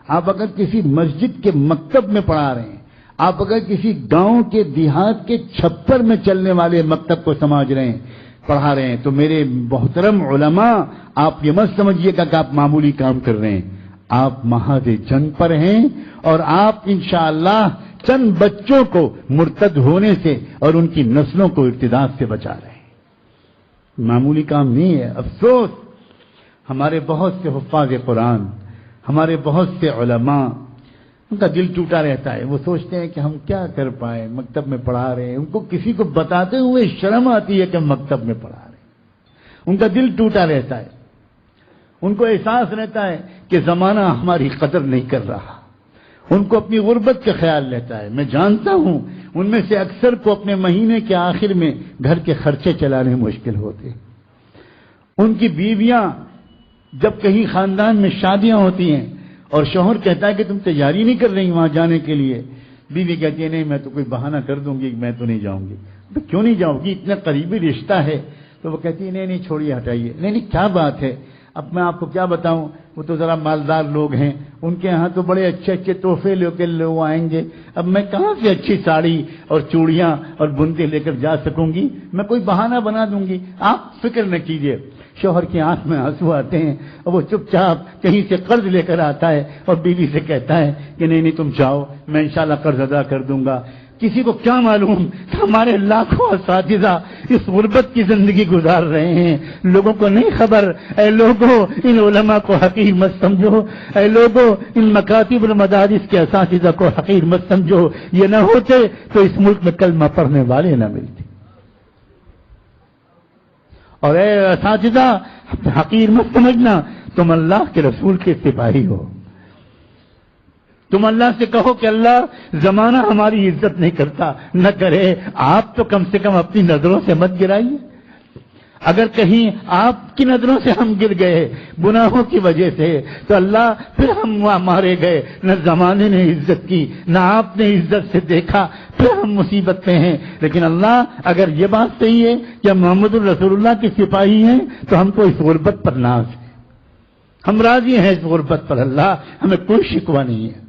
آپ اگر کسی مسجد کے مکتب میں پڑھا رہے ہیں، آپ اگر کسی گاؤں کے دیہات کے چھپر میں چلنے والے مکتب کو سمجھ رہے ہیں، پڑھا رہے ہیں، تو میرے محترم علماء آپ یہ مت سمجھیے گا کہ آپ معمولی کام کر رہے ہیں، آپ محاذ جنگ پر ہیں، اور آپ انشاءاللہ چند بچوں کو مرتد ہونے سے اور ان کی نسلوں کو ارتداد سے بچا رہے ہیں۔ معمولی کام نہیں ہے۔ افسوس ہمارے بہت سے حفاظ قرآن، ہمارے بہت سے علماء، ان کا دل ٹوٹا رہتا ہے، وہ سوچتے ہیں کہ ہم کیا کر پائیں، مکتب میں پڑھا رہے ہیں، ان کو کسی کو بتاتے ہوئے شرم آتی ہے کہ ہم مکتب میں پڑھا رہے ہیں، ان کا دل ٹوٹا رہتا ہے، ان کو احساس رہتا ہے کہ زمانہ ہماری قدر نہیں کر رہا، ان کو اپنی غربت کا خیال رہتا ہے۔ میں جانتا ہوں ان میں سے اکثر کو اپنے مہینے کے آخر میں گھر کے خرچے چلانے مشکل ہوتے، ان کی بیویاں جب کہیں خاندان میں شادیاں ہوتی ہیں اور شوہر کہتا ہے کہ تم تیاری نہیں کر رہی وہاں جانے کے لیے، بیوی کہتی ہے نہیں میں تو کوئی بہانہ کر دوں گی، میں تو نہیں جاؤں گی۔ تو کیوں نہیں جاؤ گی؟ اتنا قریبی رشتہ ہے۔ تو وہ کہتی ہے نہیں چھوڑیے ہٹائیے، نہیں کیا بات ہے، اب میں آپ کو کیا بتاؤں، وہ تو ذرا مالدار لوگ ہیں، ان کے ہاں تو بڑے اچھے اچھے تحفے لے کے لوگ آئیں گے، اب میں کہاں سے اچھی ساڑی اور چوڑیاں اور بنتے لے کر جا سکوں گی، میں کوئی بہانہ بنا دوں گی، آپ فکر نہ کیجیے۔ شوہر کی آنکھ میں آنسو آتے ہیں اور وہ چپ چاپ کہیں سے قرض لے کر آتا ہے اور بیوی سے کہتا ہے کہ نہیں تم جاؤ، میں انشاءاللہ قرض ادا کر دوں گا۔ کسی کو کیا معلوم کہ ہمارے لاکھوں اساتذہ اس غربت کی زندگی گزار رہے ہیں، لوگوں کو نہیں خبر۔ اے لوگوں ان علماء کو حقیر مت سمجھو، اے لوگوں ان مکاتب المدارس کے اساتذہ کو حقیر مت سمجھو، یہ نہ ہوتے تو اس ملک میں کلمہ پڑھنے والے نہ ملتے۔ اور اے اساتذہ حقیر مت سمجھنا، تم اللہ کے رسول کے سپاہی ہو، تم اللہ سے کہو کہ اللہ زمانہ ہماری عزت نہیں کرتا، نہ کرے، آپ تو کم سے کم اپنی نظروں سے مت گرائیے۔ اگر کہیں آپ کی نظروں سے ہم گر گئے گناہوں کی وجہ سے تو اللہ پھر ہم وہاں مارے گئے، نہ زمانے نے عزت کی نہ آپ نے عزت سے دیکھا، پھر ہم مصیبت میں ہیں۔ لیکن اللہ اگر یہ بات صحیح ہے کہ ہم محمد الرسول اللہ کے سپاہی ہیں تو ہم کو اس غربت پر ناز ہے، ہم راضی ہیں اس غربت پر، اللہ ہمیں کوئی شکوہ نہیں ہے۔